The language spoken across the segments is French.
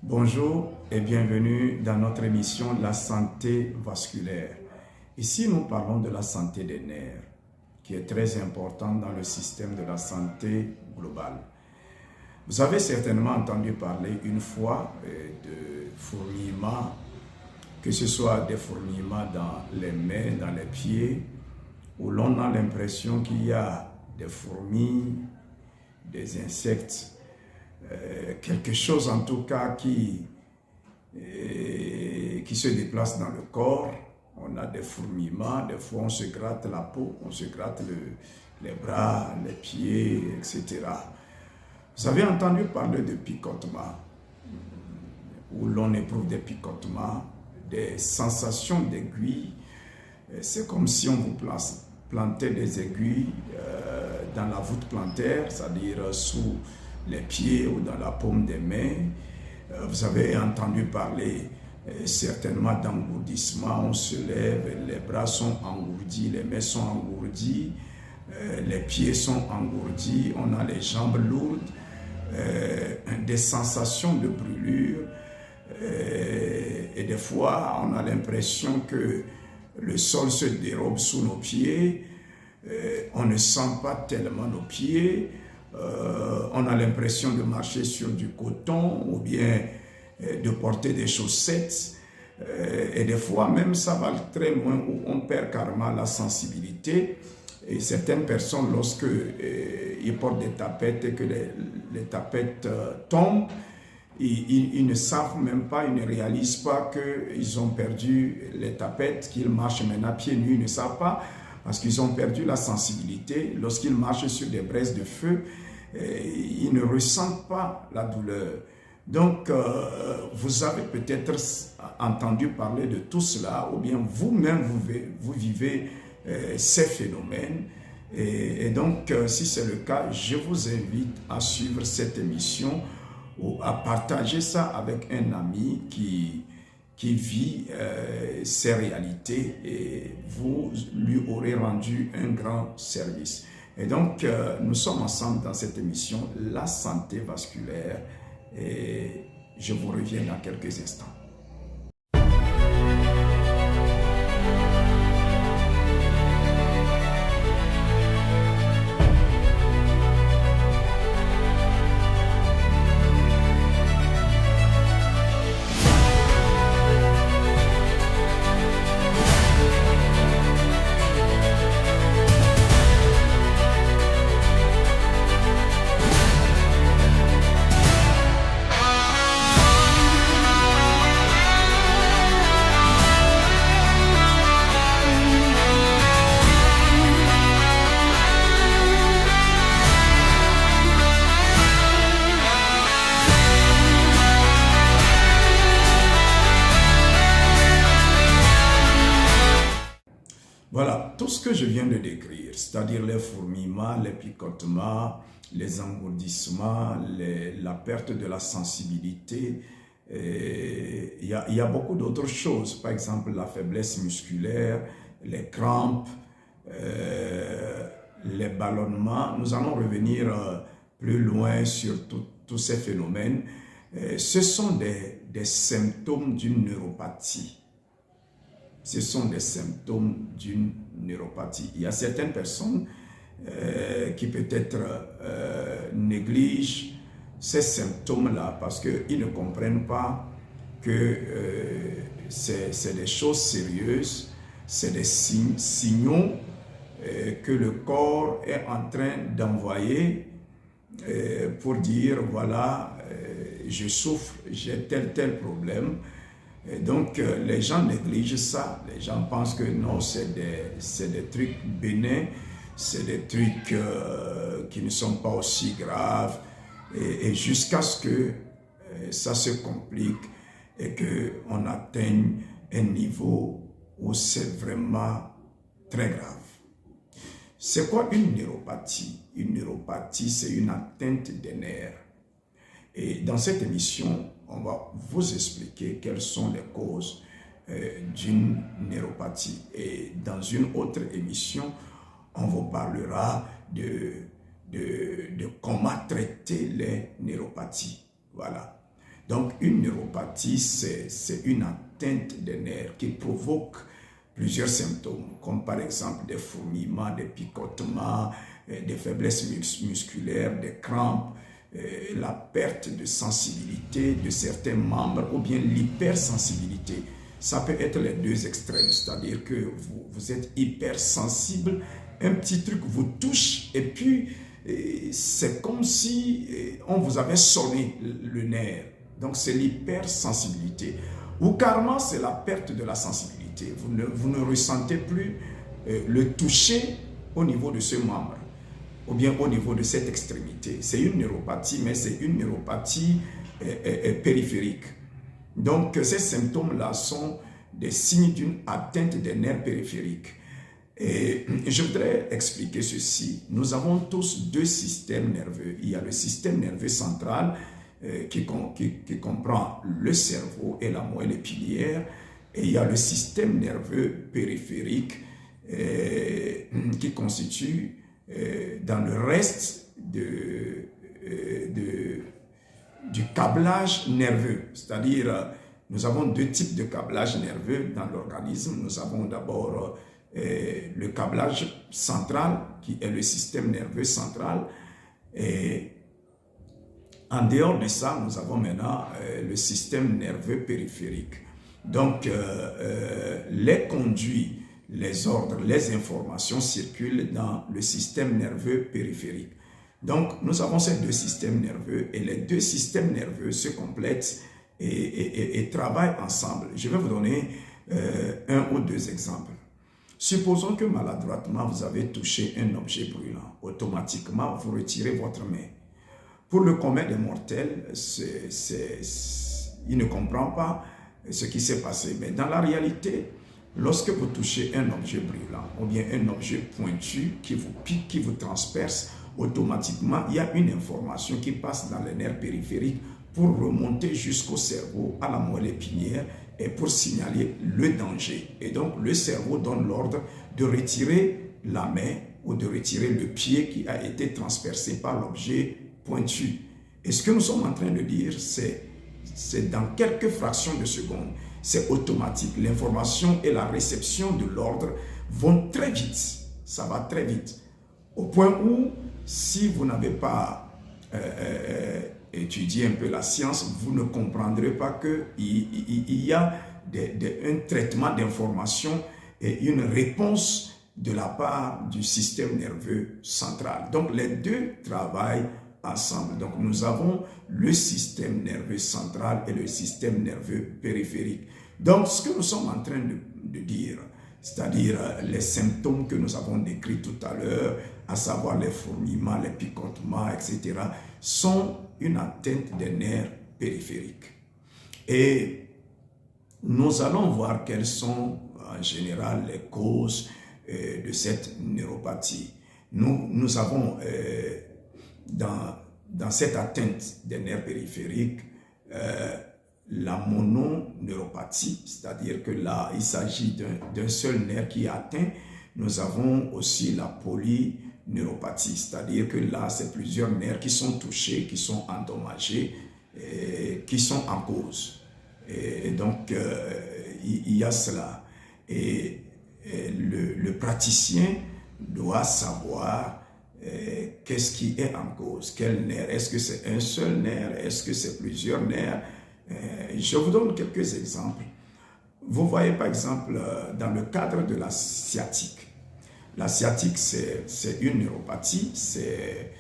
Bonjour et bienvenue dans notre émission La santé vasculaire. Ici, nous parlons de la santé des nerfs, qui est très importante dans le système de la santé globale. Vous avez certainement entendu parler une fois de fourmillements, que ce soit des fourmillements dans les mains, dans les pieds, où l'on a l'impression qu'il y a des fourmis, des insectes, quelque chose en tout cas qui se déplace dans le corps. On a des fourmillements, des fois on se gratte la peau, on se gratte les bras, les pieds, etc. Vous avez entendu parler de picotements, où l'on éprouve des picotements, des sensations d'aiguilles. C'est comme si on vous plantait des aiguilles dans la voûte plantaire, c'est-à-dire sous les pieds ou dans la paume des mains. Vous avez entendu parler certainement d'engourdissement. On se lève, les bras sont engourdis, les mains sont engourdies, les pieds sont engourdis, on a les jambes lourdes, des sensations de brûlure, et des fois on a l'impression que le sol se dérobe sous nos pieds, on ne sent pas tellement nos pieds, on a l'impression de marcher sur du coton ou bien de porter des chaussettes, et des fois même ça va très loin où on perd carrément la sensibilité. Et certaines personnes, lorsque ils portent des tapettes et que les tapettes tombent, ils ne savent même pas, ils ne réalisent pas qu'ils ont perdu les tapettes, qu'ils marchent maintenant pieds nus, ils ne savent pas parce qu'ils ont perdu la sensibilité. Lorsqu'ils marchent sur des braises de feu, ils ne ressentent pas la douleur. Donc, vous avez peut-être entendu parler de tout cela, ou bien vous-même, vous vivez ces phénomènes. Et donc, si c'est le cas, je vous invite à suivre cette émission ou à partager ça avec un ami qui vit ces réalités, et vous lui aurez rendu un grand service. Et donc, nous sommes ensemble dans cette émission, La santé vasculaire, et je vous reviens dans quelques instants. Voilà, tout ce que je viens de décrire, c'est-à-dire les fourmillements, les picotements, les engourdissements, la perte de la sensibilité, il y a beaucoup d'autres choses, par exemple la faiblesse musculaire, les crampes, les ballonnements. Nous allons revenir plus loin sur tous ces phénomènes. Ce sont des symptômes d'une neuropathie. Ce sont des symptômes d'une neuropathie. Il y a certaines personnes qui peut-être négligent ces symptômes-là parce qu'ils ne comprennent pas que c'est des choses sérieuses, c'est des signaux que le corps est en train d'envoyer pour dire voilà, je souffre, j'ai tel problème. Et donc, les gens négligent ça. Les gens pensent que non, c'est des trucs bénins, c'est des trucs qui ne sont pas aussi graves. Et jusqu'à ce que ça se complique et qu'on atteigne un niveau où c'est vraiment très grave. C'est quoi une neuropathie? Une neuropathie, c'est une atteinte des nerfs. Et dans cette émission, on va vous expliquer quelles sont les causes d'une neuropathie. Et dans une autre émission, on vous parlera de comment traiter les neuropathies. Voilà. Donc, une neuropathie, c'est une atteinte des nerfs qui provoque plusieurs symptômes, comme par exemple des fourmillements, des picotements, des faiblesses musculaires, des crampes, la perte de sensibilité de certains membres ou bien l'hypersensibilité. Ça peut être les deux extrêmes, c'est-à-dire que vous êtes hypersensible, un petit truc vous touche et puis c'est comme si on vous avait sonné le nerf. Donc c'est l'hypersensibilité. Ou carrément c'est la perte de la sensibilité. Vous ne ressentez plus le toucher au niveau de ce membre ou bien au niveau de cette extrémité. C'est une neuropathie, mais c'est une neuropathie périphérique. Donc, ces symptômes-là sont des signes d'une atteinte des nerfs périphériques. Et je voudrais expliquer ceci. Nous avons tous deux systèmes nerveux. Il y a le système nerveux central qui comprend le cerveau et la moelle épinière. Et il y a le système nerveux périphérique qui constitue dans le reste du câblage nerveux. C'est-à-dire, nous avons deux types de câblage nerveux dans l'organisme. Nous avons d'abord le câblage central, qui est le système nerveux central. Et en dehors de ça, nous avons maintenant le système nerveux périphérique. Donc, les conduits, les ordres, les informations circulent dans le système nerveux périphérique. Donc, nous avons ces deux systèmes nerveux et les deux systèmes nerveux se complètent et travaillent ensemble. Je vais vous donner un ou deux exemples. Supposons que maladroitement, vous avez touché un objet brûlant. Automatiquement, vous retirez votre main. Pour le commun des mortels, il ne comprend pas ce qui s'est passé. Mais dans la réalité, lorsque vous touchez un objet brûlant ou bien un objet pointu qui vous pique, qui vous transperce, automatiquement, il y a une information qui passe dans les nerfs périphériques pour remonter jusqu'au cerveau, à la moelle épinière et pour signaler le danger. Et donc, le cerveau donne l'ordre de retirer la main ou de retirer le pied qui a été transpercé par l'objet pointu. Et ce que nous sommes en train de dire, c'est dans quelques fractions de secondes. C'est automatique. L'information et la réception de l'ordre vont très vite. Ça va très vite. Au point où, si vous n'avez pas étudié un peu la science, vous ne comprendrez pas qu'il y a un traitement d'information et une réponse de la part du système nerveux central. Donc, les deux travaillent ensemble. Donc, nous avons le système nerveux central et le système nerveux périphérique. Donc, ce que nous sommes en train de dire, c'est-à-dire les symptômes que nous avons décrits tout à l'heure, à savoir les fourmillements, les picotements, etc., sont une atteinte des nerfs périphériques. Et nous allons voir quelles sont en général les causes de cette neuropathie. Nous avons dans cette atteinte des nerfs périphériques la mononeuropathie, c'est-à-dire que là, il s'agit d'un seul nerf qui est atteint. Nous avons aussi la polyneuropathie, c'est-à-dire que là, c'est plusieurs nerfs qui sont touchés, qui sont endommagés, qui sont en cause. Et donc, il y a cela. Et le praticien doit savoir qu'est-ce qui est en cause, quel nerf. Est-ce que c'est un seul nerf? Est-ce que c'est plusieurs nerfs? Je vous donne quelques exemples. Vous voyez par exemple dans le cadre de la sciatique. La sciatique, c'est une neuropathie, c'est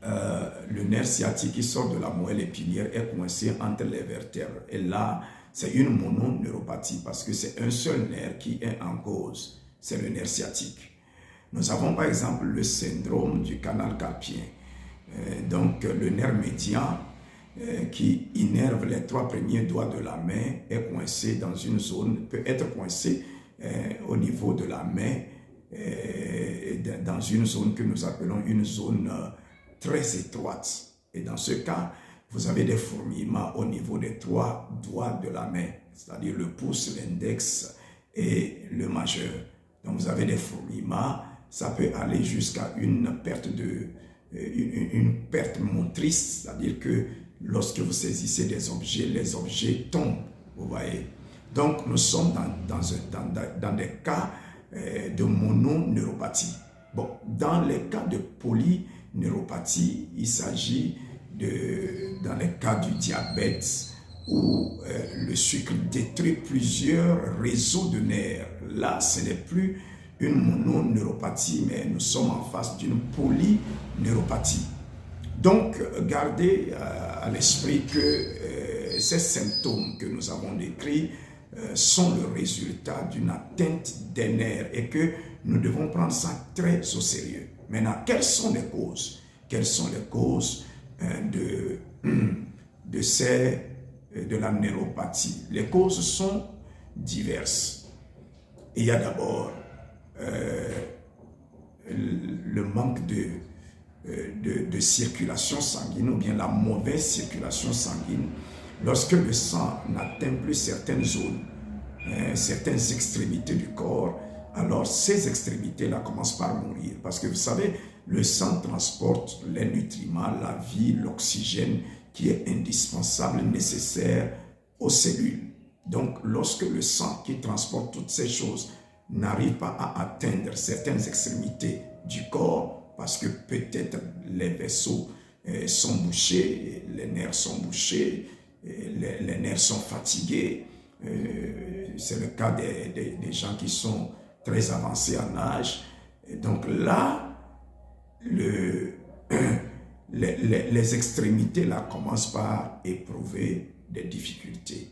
le nerf sciatique qui sort de la moelle épinière est coincé entre les vertèbres. Et là, c'est une mononeuropathie parce que c'est un seul nerf qui est en cause, c'est le nerf sciatique. Nous avons par exemple le syndrome du canal carpien. Donc le nerf médian qui innerve les 3 premiers doigts de la main est coincé dans une zone, peut être coincé au niveau de la main, dans une zone que nous appelons une zone très étroite. Et dans ce cas, vous avez des fourmillements au niveau des 3 doigts de la main, c'est-à-dire le pouce, l'index et le majeur. Donc vous avez des fourmillements, ça peut aller jusqu'à une perte une perte motrice, c'est-à-dire que lorsque vous saisissez des objets, les objets tombent, vous voyez. Donc, nous sommes dans des cas de mononeuropathie. Bon, dans les cas de polyneuropathie, il s'agit dans les cas du diabète, où le sucre détruit plusieurs réseaux de nerfs. Là, ce n'est plus une mononeuropathie, mais nous sommes en face d'une polyneuropathie. Donc, gardez à l'esprit que ces symptômes que nous avons décrits sont le résultat d'une atteinte des nerfs et que nous devons prendre ça très au sérieux. Maintenant, quelles sont les causes? Quelles sont les causes de la neuropathie? Les causes sont diverses. Il y a d'abord le manque de circulation sanguine ou bien la mauvaise circulation sanguine. Lorsque le sang n'atteint plus certaines zones, certaines extrémités du corps, alors ces extrémités-là commencent par mourir. Parce que vous savez, le sang transporte les nutriments, la vie, l'oxygène qui est indispensable, nécessaire aux cellules. Donc, lorsque le sang qui transporte toutes ces choses n'arrive pas à atteindre certaines extrémités du corps, parce que peut-être les vaisseaux sont bouchés, les nerfs sont bouchés, les nerfs sont fatigués. C'est le cas des gens qui sont très avancés en âge. Et donc là, les extrémités là commencent par éprouver des difficultés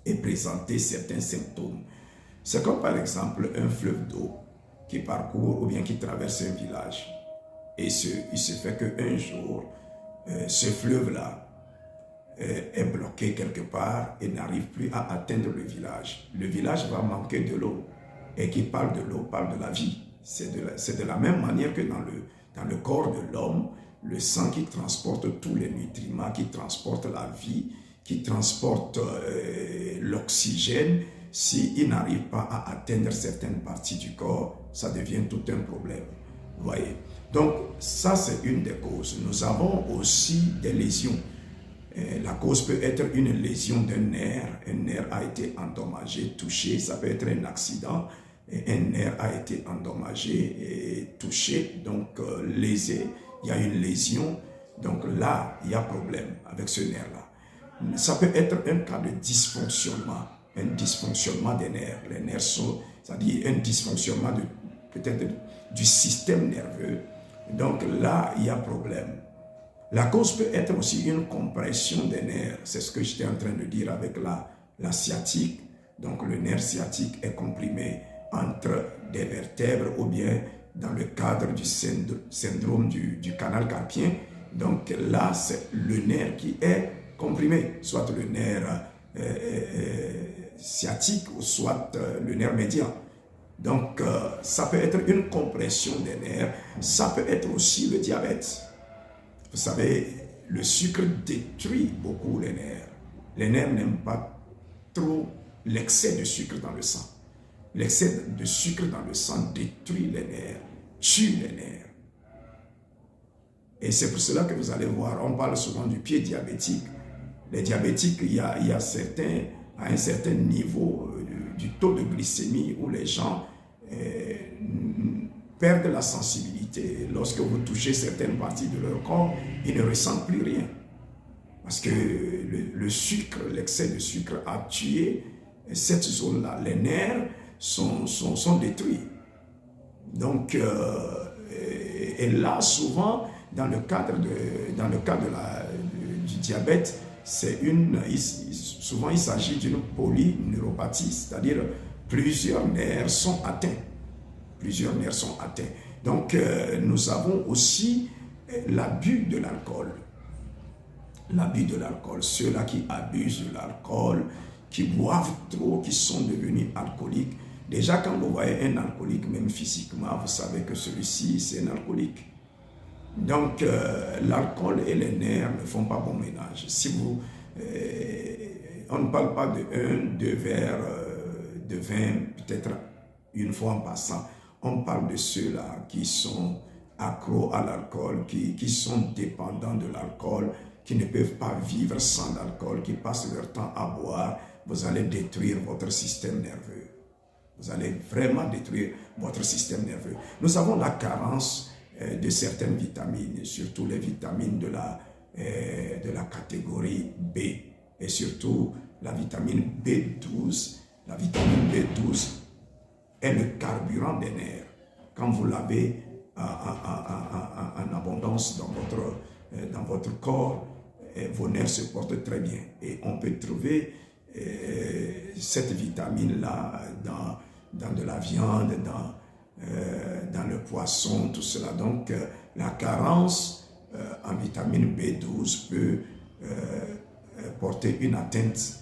et présenter certains symptômes. C'est comme par exemple un fleuve d'eau qui parcourt ou bien qui traverse un village. Et il se fait qu'un jour, ce fleuve-là est bloqué quelque part et n'arrive plus à atteindre le village. Le village va manquer de l'eau. Et qui parle de l'eau, parle de la vie. C'est de la même manière que dans le corps de l'homme, le sang qui transporte tous les nutriments, qui transporte la vie, qui transporte l'oxygène, s'il n'arrive pas à atteindre certaines parties du corps, ça devient tout un problème. Vous voyez? Donc, ça, c'est une des causes. Nous avons aussi des lésions. La cause peut être une lésion d'un nerf. Un nerf a été endommagé, touché. Ça peut être un accident. Un nerf a été endommagé et touché, donc lésé. Il y a une lésion. Donc là, il y a problème avec ce nerf-là. Ça peut être un cas de dysfonctionnement. Un dysfonctionnement des nerfs. Les nerfs sont, c'est-à-dire un dysfonctionnement peut-être du système nerveux. Donc là, il y a problème. La cause peut être aussi une compression des nerfs. C'est ce que j'étais en train de dire avec la sciatique. Donc le nerf sciatique est comprimé entre des vertèbres ou bien dans le cadre du syndrome du canal carpien. Donc là, c'est le nerf qui est comprimé, soit le nerf sciatique ou soit le nerf médian. Donc, ça peut être une compression des nerfs, ça peut être aussi le diabète. Vous savez, le sucre détruit beaucoup les nerfs. Les nerfs n'aiment pas trop l'excès de sucre dans le sang. L'excès de sucre dans le sang détruit les nerfs, tue les nerfs. Et c'est pour cela que vous allez voir, on parle souvent du pied diabétique. Les diabétiques, il y a certains, à un certain niveau du taux de glycémie où les gens perdent la sensibilité. Lorsque vous touchez certaines parties de leur corps, ils ne ressentent plus rien. Parce que le sucre, l'excès de sucre a tué cette zone-là. Les nerfs sont détruits. Donc, et là, souvent, dans le cadre du diabète, souvent il s'agit d'une polyneuropathie, c'est-à-dire plusieurs nerfs sont atteints. Plusieurs nerfs sont atteints. Donc, nous avons aussi l'abus de l'alcool. L'abus de l'alcool. Ceux-là qui abusent de l'alcool, qui boivent trop, qui sont devenus alcooliques. Déjà, quand vous voyez un alcoolique, même physiquement, vous savez que celui-ci, c'est un alcoolique. Donc, l'alcool et les nerfs ne font pas bon ménage. On ne parle pas de 2 verres de vin, peut-être une fois en passant. On parle de ceux-là qui sont accros à l'alcool, qui sont dépendants de l'alcool, qui ne peuvent pas vivre sans l'alcool, qui passent leur temps à boire, vous allez détruire votre système nerveux. Vous allez vraiment détruire votre système nerveux. Nous avons la carence de certaines vitamines, surtout les vitamines de la catégorie B, et surtout la vitamine B12. La vitamine B12 est le carburant des nerfs. Quand vous l'avez en abondance dans votre corps, vos nerfs se portent très bien. Et on peut trouver cette vitamine-là dans de la viande, dans le poisson, tout cela. Donc, la carence en vitamine B12 peut porter une atteinte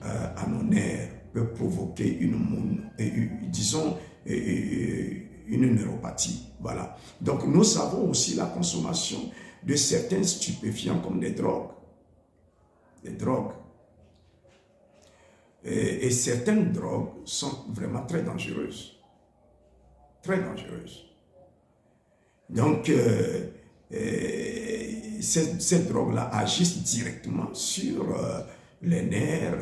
à nos nerfs, peut provoquer disons, une neuropathie. Voilà. Donc, nous savons aussi la consommation de certains stupéfiants comme des drogues. Des drogues. Et certaines drogues sont vraiment très dangereuses. Très dangereuses. Donc, ces drogues-là agissent directement sur les nerfs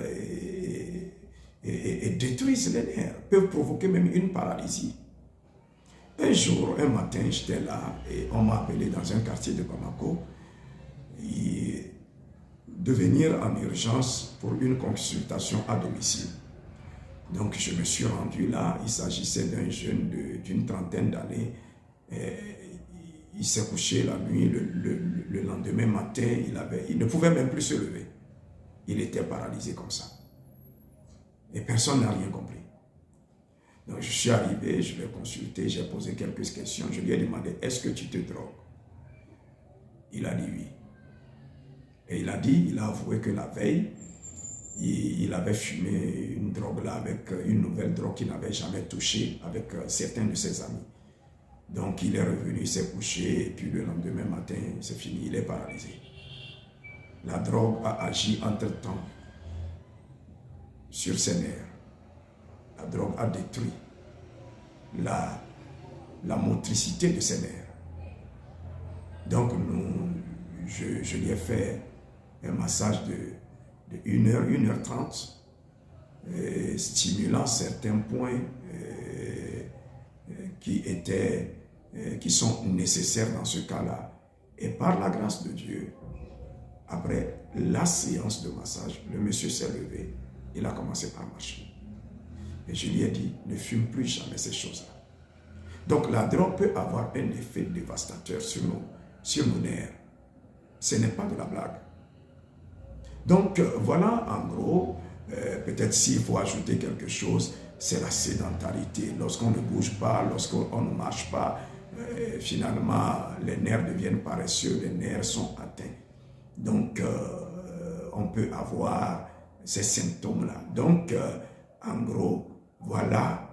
et détruisent les nerfs, peuvent provoquer même une paralysie. Un jour, un matin, j'étais là et on m'a appelé dans un quartier de Bamako de venir en urgence pour une consultation à domicile. Donc je me suis rendu là, il s'agissait d'un jeune d'une trentaine d'années. Il s'est couché la nuit, le lendemain matin, il ne pouvait même plus se lever. Il était paralysé comme ça. Et personne n'a rien compris. Donc je suis arrivé, je l'ai consulté, j'ai posé quelques questions. Je lui ai demandé, est-ce que tu te drogues? Il a dit oui. Et il a avoué que la veille, il avait fumé une drogue là avec une nouvelle drogue qu'il n'avait jamais touchée avec certains de ses amis. Donc il est revenu, il s'est couché et puis le lendemain matin, c'est fini, il est paralysé. La drogue a agi entre-temps sur ses nerfs. La drogue a détruit la motricité de ses nerfs. Donc je lui ai fait un massage de 1h, 1h30, stimulant certains points qui sont nécessaires dans ce cas-là. Et par la grâce de Dieu, après la séance de massage, le monsieur s'est levé, il a commencé à marcher. Et je lui ai dit, ne fume plus jamais ces choses-là. Donc la drogue peut avoir un effet dévastateur sur nos nerfs. Ce n'est pas de la blague. Donc voilà en gros, peut-être s'il faut ajouter quelque chose, c'est la sédentarité. Lorsqu'on ne bouge pas, lorsqu'on ne marche pas, finalement les nerfs deviennent paresseux, les nerfs sont atteints. Donc on peut avoir ces symptômes-là. Donc en gros, voilà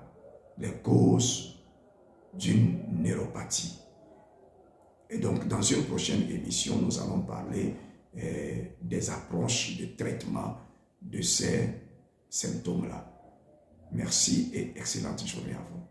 les causes d'une neuropathie. Et donc, dans une prochaine émission, nous allons parler des approches de traitement de ces symptômes-là. Merci et excellente journée à vous.